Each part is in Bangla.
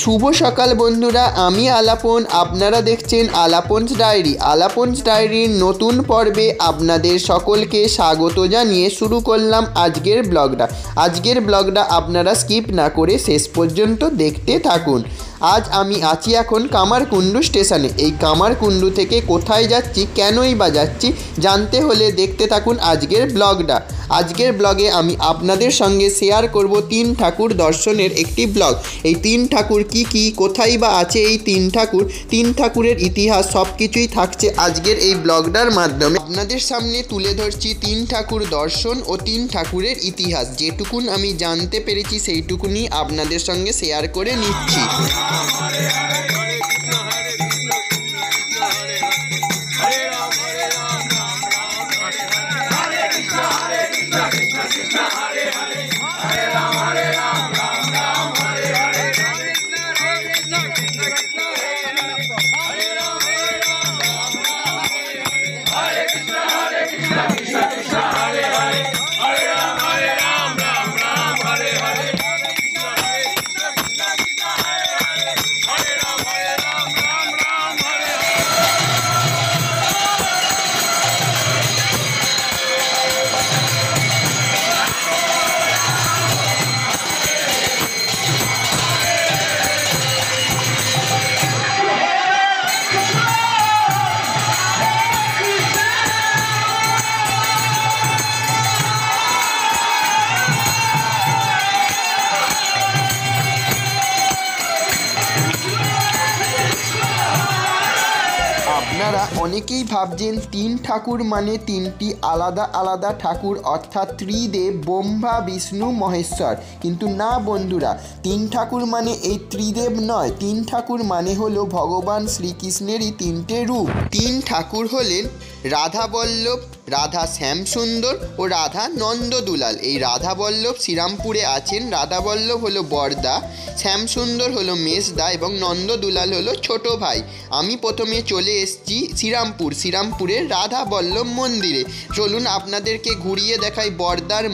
শুভ সকাল বন্ধুরা, আমি আলাপন। আপনারা দেখছেন আলাপনস ডায়েরি। আলাপনস ডায়েরির নতুন পর্বে আপনাদের সকলকে স্বাগত জানিয়ে শুরু করলাম আজকের ব্লগটা আপনারা স্কিপ না করে শেষ পর্যন্ত দেখতে থাকুন। আজ আমি আছি এখন কামারকুণ্ডু স্টেশনে। এই কামারকুণ্ডু থেকে কোথায় যাচ্ছি, কেনই বা যাচ্ছি, জানতে হলে দেখতে থাকুন আজকের ব্লগটা। আজকের ব্লগে আমি আপনাদের সঙ্গে শেয়ার করব 3 ঠাকুর দর্শনের একটি ব্লগ। এই 3 ঠাকুর কি কোথায় বা আছে এই 3 ঠাকুরের ইতিহাস সব কিছুই থাকছে আজকের এই ব্লগটার মাধ্যমে। আপনাদের সামনে তুলে ধরছি 3 ঠাকুর দর্শন ও 3 ঠাকুরের ইতিহাস। যেটুকুন আমি জানতে পেরেছি সেইটুকুনি আপনাদের সঙ্গে শেয়ার করে নিচ্ছি। আপনারা অনেকেই ভাবছেন 3 ঠাকুর মানে 3টি আলাদা আলাদা ঠাকুর, অর্থাৎ ত্রিদেব, ব্রহ্মা, বিষ্ণু, মহেশ্বর। কিন্তু না বন্ধুরা, 3 ঠাকুর মানে এই ত্রিদেব নয়। 3 ঠাকুর মানে হলো ভগবান শ্রীকৃষ্ণেরই 3টে রূপ। 3 ঠাকুর হলেন রাধা বল্লভ, রাধা শ্যামসুন্দর ও রাধা নন্দদুলাল। এই রাধা বল্লভ শ্রীরামপুরে আছেন। রাধা বল্লভ হলো বড়দা, শ্যামসুন্দর হলো মেজদা এবং নন্দদুলাল হলো ছোট ভাই। আমি প্রথমে চলে এসেছি শ্রীরামপুরের রাধা বল্লভ মন্দিরে। চলুন আপনাদেরকে ঘুরিয়ে দেখাই বড়দার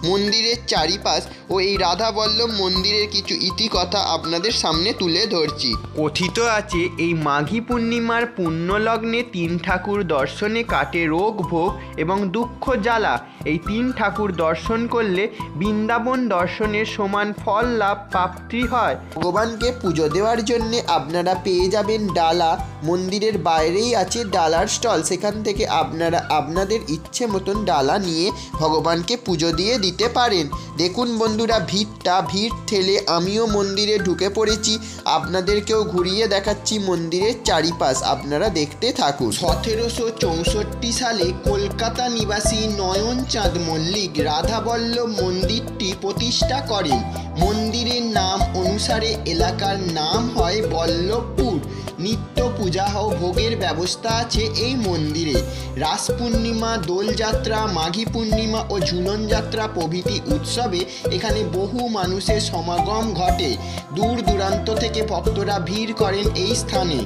মন্দিরের চারিপাশ ও এই রাধা বল্লভ মন্দিরের কিছু ইতিকথা আপনাদের সামনে তুলে ধরছি। কথিত আছে এই মাঘী পূর্ণিমার পুণ্যলগ্নে 3 ঠাকুর দর্শনে কাটে রোগ ভোগ এবং দুঃখ জ্বালা। এই 3 ঠাকুর দর্শন করলে বৃন্দাবন দর্শনের সমান ফল লাভ প্রাপ্তি হয়। ভগবানকে পুজো দেওয়ার জন্য আপনারা পেয়ে যাবেন ডালা। মন্দিরের বাইরেই আছে ডালার স্টল, সেখান থেকে আপনারা আপনাদের ইচ্ছে মতন ডালা নিয়ে ভগবানকে পুজো দিয়ে দিতে পারেন। দেখুন বন্ধুরা, ভিড় ঠেলে আমিও মন্দিরে ঢুকে পড়েছি। আপনাদেরকেও ঘুরিয়ে দেখাচ্ছি মন্দিরের চারিপাশ, আপনারা দেখতে থাকুন। 1764 সালে কলকাতা নিবাসী নয়নচাঁদ মল্লিক রাধাবল্লভ মন্দিরটি প্রতিষ্ঠা করেন। মন্দিরের নাম অনুসারে এলাকার নাম হয় বল্লভপুর। নিত্য পূজা ও ভোগের ব্যবস্থা আছে এই মন্দিরে। রাস পূর্ণিমা, দোলযাত্রা, মাঘী পূর্ণিমা ও ঝুলন যাত্রা প্রভৃতি উৎসবে এখানে বহু মানুষের সমাগম ঘটে। দূর দূরান্ত থেকে ভক্তরা ভিড় করেন এই স্থানে।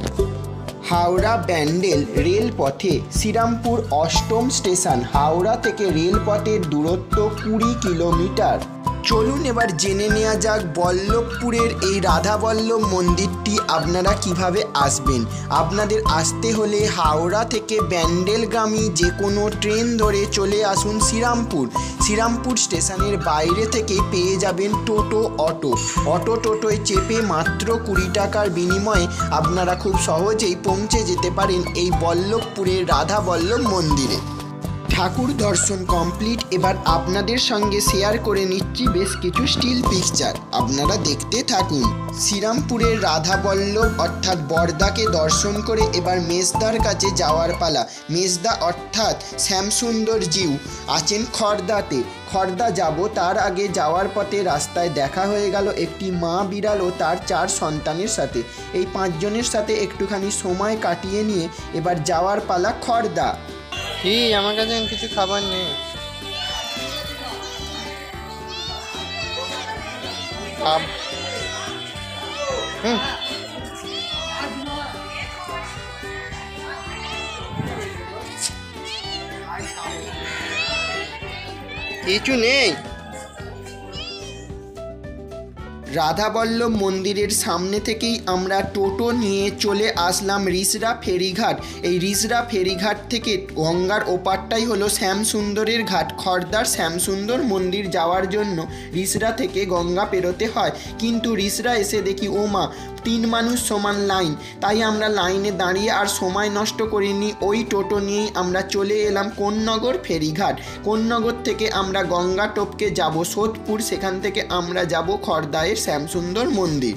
হাওড়া ব্যান্ডেল রেলপথে শ্রীরামপুর 8ম স্টেশন। হাওড়া থেকে রেলপথের দূরত্ব 20 কিলোমিটার। চলুন এবার জেনে নেওয়া যাক বল্লভপুরের এই রাধা বল্লভ মন্দিরটি আপনারা কিভাবে আসবেন। আপনাদের আসতে হলে হাওড়া থেকে ব্যান্ডেলগামী যে কোনো ট্রেন ধরে চলে আসুন শ্রীরামপুর স্টেশনের বাইরে থেকে পেয়ে যাবেন টোটোয় চেপে মাত্র 20 টাকার বিনিময়ে আপনারা খুব সহজেই পৌঁছে যেতে পারেন এই বল্লভপুরের রাধা বল্লভ মন্দিরে। ঠাকুর দর্শন কমপ্লিট। এবার আপনাদের সঙ্গে শেয়ার করে নিচ্ছি বেশ কিছু স্টিল পিকচার, আপনারা দেখতে থাকুন। শ্রীরামপুরের রাধা বল্লভ অর্থাৎ বড়দাকে দর্শন করে এবার মেজদার কাছে যাওয়ার পালা। মেজদা অর্থাৎ শ্যামসুন্দর জিউ আছেন খড়দা যাব। তার আগে যাওয়ার পথে রাস্তায় দেখা হয়ে গেল একটি মা বিড়াল ও তার 4 সন্তানের সাথে। এই 5 জনের সাথে একটুখানি সময় কাটিয়ে নিয়ে এবার যাওয়ার পালা খড়দা। আমার কাছে কিছু খাবার নেই। কিছু নেই। রাধাবল্লভ মন্দিরের সামনে থেকেই আমরা টোটো নিয়ে চলে আসলাম রিসরা ফেরিঘাট। এই রিসরা ফেরিঘাট থেকে গঙ্গার ওপারটাই হলো শ্যামসুন্দরের ঘাট। খড়দার শ্যামসুন্দর মন্দির যাওয়ার জন্য রিসরা থেকে গঙ্গা পেরোতে হয়, কিন্তু রিসরা এসে দেখি ওমা 3 মানুষ সমান লাইন। তাই আমরা লাইনে দাঁড়িয়ে আর সময় নষ্ট করিনি, ওই টোটো নিয়েই আমরা চলে এলাম কোন্নগর ফেরিঘাট। কোন্নগর থেকে আমরা গঙ্গা টপকে যাব সোদপুর, সেখান থেকে আমরা যাব খড়দায়ের শ্যামসুন্দর মন্দির।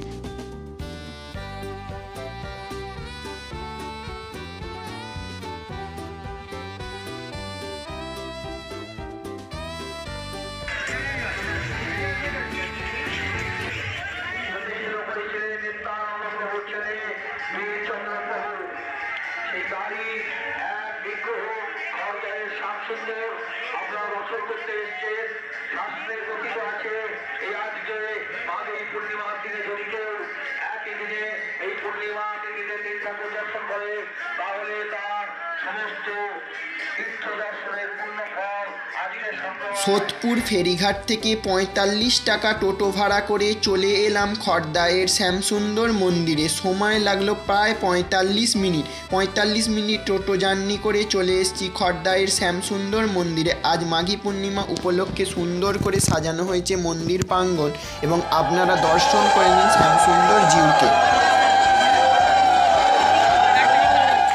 আপনারা বছর করতে এসছেন, শাস্ত্রের কথিত আছে এই আজকে মাঘ এই পূর্ণিমার দিনে যদি কেউ একই দিনে এই পূর্ণিমা তিথিতে 3 ঠাকুর দর্শন করে তাহলে তার সমস্ত তীর্থ দর্শনের পূর্ণ ফল আজকে সোদপুর ফেরিঘাট থেকে 45 টাকা টোটো ভাড়া করে চলে এলাম খড়দায়ের শ্যামসুন্দর মন্দিরে। সময় লাগলো প্রায় 45 মিনিট। 45 মিনিট টোটো জার্নি করে চলে এসেছি খড়দায়ের শ্যামসুন্দর মন্দিরে। আজ মাঘী পূর্ণিমা উপলক্ষে সুন্দর করে সাজানো হয়েছে মন্দির প্রাঙ্গণ, এবং আপনারা দর্শন করে নিন শ্যামসুন্দর জিউকে।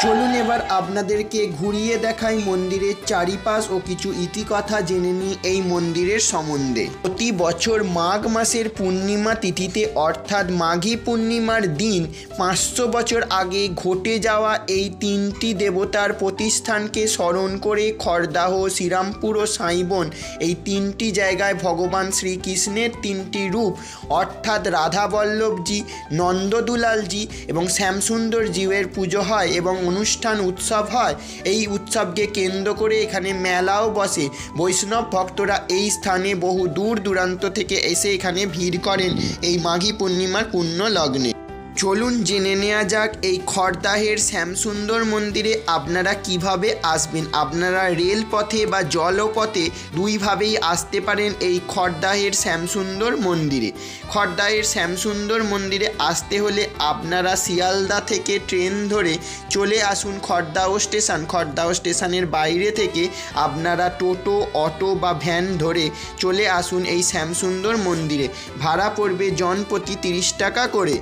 চলুন এবার আপনাদেরকে ঘুরিয়ে দেখাই মন্দিরের চারিপাশ ও কিছু ইতিকথা জেনে নিই এই মন্দিরের সম্বন্ধে। প্রতি বছর মাঘ মাসের পূর্ণিমা তিথিতে অর্থাৎ মাঘী পূর্ণিমার দিন 500 বছর আগে ঘটে যাওয়া এই 3টি দেবতার প্রতিষ্ঠানকে স্মরণ করে খড়দাহ, শ্রীরামপুর ও সাইবন এই 3টি জায়গায় ভগবান শ্রীকৃষ্ণের 3টি রূপ অর্থাৎ রাধাবল্লভজি, নন্দদুলালজি এবং শ্যামসুন্দর জিউয়ের পুজো হয় এবং অনুষ্ঠান উৎসব হয়। এই উৎসবকে কেন্দ্র করে এখানে মেলাও বসে। বৈষ্ণব ভক্তরা এই স্থানে বহু দূর দূরান্ত থেকে এসে এখানে ভিড় করেন এই মাঘী পূর্ণিমার পুণ্য লগ্নে। চলুন জেনে নেওয়া যাক এই খড়দাহের শ্যামসুন্দর মন্দিরে আপনারা কিভাবে আসবেন। আপনারা রেলপথে বা জলপথে দুইভাবেই আসতে পারেন এই খড়দাহের শ্যামসুন্দর মন্দিরে। খড়দাহের শ্যামসুন্দর মন্দিরে আসতে হলে আপনারা শিয়ালদা থেকে ট্রেন ধরে চলে আসুন খড়দাহ স্টেশন। খড়দাহ স্টেশনের বাইরে থেকে আপনারা টোটো, অটো বা ভ্যান ধরে চলে আসুন এই শ্যামসুন্দর মন্দিরে। ভাড়া পড়বে জনপ্রতি 30 টাকা করে।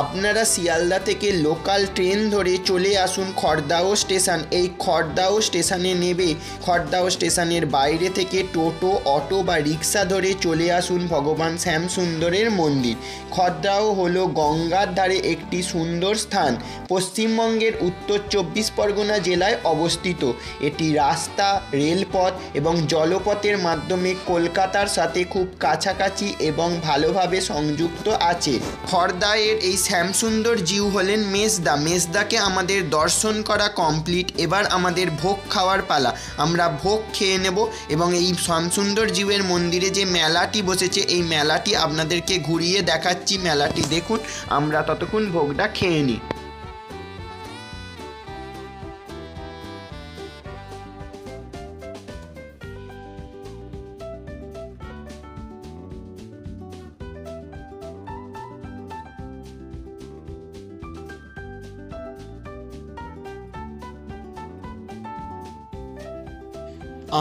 আপনারা শিয়ালদা থেকে লোকাল ট্রেন ধরে চলে আসুন খড়দাহ স্টেশন। এই খড়দাহ স্টেশনে নেবে খড়দাহ স্টেশনের বাইরে থেকে টোটো, অটো বা রিক্সা ধরে চলে আসুন ভগবান শ্যামসুন্দরের মন্দির। খড়দাহ হলো গঙ্গার ধারে একটি সুন্দর স্থান। পশ্চিমবঙ্গের উত্তর 24 পরগনা জেলায় অবস্থিত। এটি রাস্তা, রেলপথ এবং জলপথের মাধ্যমে কলকাতার সাথে খুব কাছাকাছি এবং ভালোভাবে সংযুক্ত আছে। খড়দাহের এই শ্যামসুন্দর জিউ হলেন মেজদা। মেজদাকে আমাদের দর্শন করা কমপ্লিট। এবার আমাদের ভোগ খাওয়ার পালা। আমরা ভোগ খেয়ে নেব এবং এই শ্যামসুন্দর জিউয়ের মন্দিরে যে মেলাটি বসেছে এই মেলাটি আপনাদেরকে ঘুরিয়ে দেখাচ্ছি। মেলাটি দেখুন, আমরা ততক্ষণ ভোগটা খেয়ে নিই।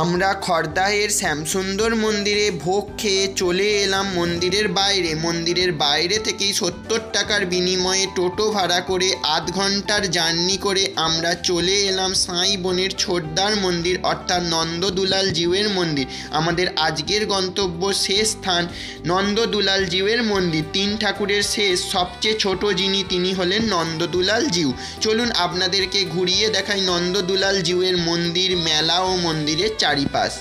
আমরা খড়দাহের শ্যামসুন্দর মন্দিরে ভোগ খেয়ে চলে এলাম মন্দিরের বাইরে। মন্দিরের বাইরে থেকেই 70 টাকার বিনিময়ে টোটো ভাড়া করে আধ ঘন্টার জার্নি করে আমরা চলে এলাম সাইবনের ছোটদার মন্দির অর্থাৎ নন্দদুলাল জিউয়ের মন্দির। আমাদের আজকের গন্তব্য শেষ স্থান নন্দদুলাল জিউয়ের মন্দির। 3 ঠাকুরের শেষ সবচেয়ে ছোট যিনি তিনি হলেন নন্দদুলাল জিউ। চলুন আপনাদেরকে ঘুরিয়ে দেখাই নন্দদুলাল জিউয়ের মন্দির, মেলা ও মন্দিরের চারিপাশ।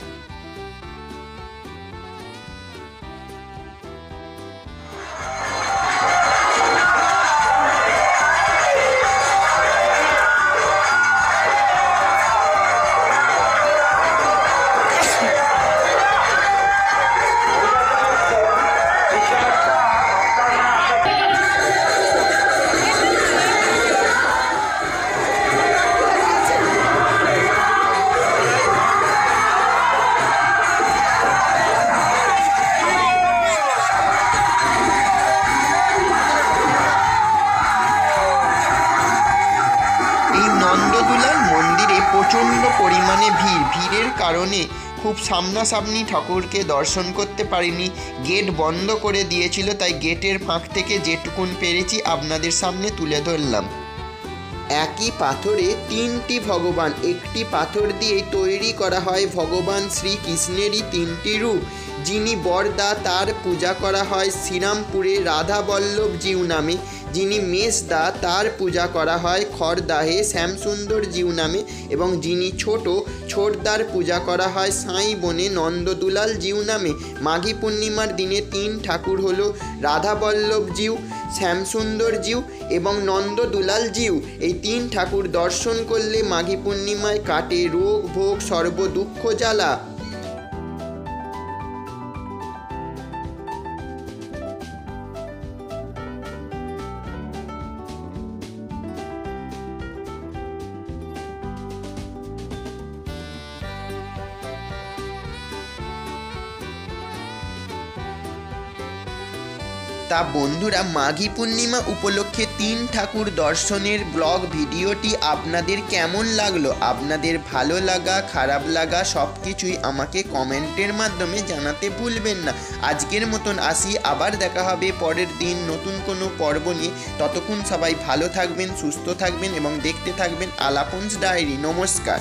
প্রচণ্ড পরিমাণে ভিড়ের কারণে খুব সামনাসামনি ঠাকুরকে দর্শন করতে পারিনি। গেট বন্ধ করে দিয়েছিল, তাই গেটের ফাঁক থেকে যেটুকুন পেরেছি আপনাদের সামনে তুলে ধরলাম। একই পাথরে তিনটি ভগবান, একটি পাথর দিয়েই তৈরি করা হয় ভগবান শ্রীকৃষ্ণেরই তিনটি রূপ। যিনি বরদা তার পূজা করা হয় শ্রীরামপুরে রাধাবল্লভ জিউ নামে, যিনি মেষদা তার পূজা করা হয় খড়দাহে শ্যামসুন্দর জিউ নামে, এবং যিনি ছোটদার পূজা করা হয় সাঁই বনে নন্দদুলাল জিউ নামে। মাঘী পূর্ণিমার দিনে তিন ঠাকুর হলো রাধাবল্লভ জিউ, শ্যামসুন্দর জিউ এবং নন্দদুলাল জিউ। এই তিন ঠাকুর দর্শন করলে মাঘী পূর্ণিমায় কাটে রোগ ভোগ সর্ব দুঃখ জ্বালা। তা বন্ধুরা, মাঘী পূর্ণিমা উপলক্ষে তিন ঠাকুর দর্শনের ব্লগ ভিডিওটি আপনাদের কেমন লাগলো? আপনাদের ভালো লাগা খারাপ লাগা সব কিছুই আমাকে কমেন্টের মাধ্যমে জানাতে ভুলবেন না। আজকের মতন আসি, আবার দেখা হবে পরের দিন নতুন কোনো পর্ব নিয়ে। ততক্ষণ সবাই ভালো থাকবেন, সুস্থ থাকবেন এবং দেখতে থাকবেন আলাপনস ডায়েরি। নমস্কার।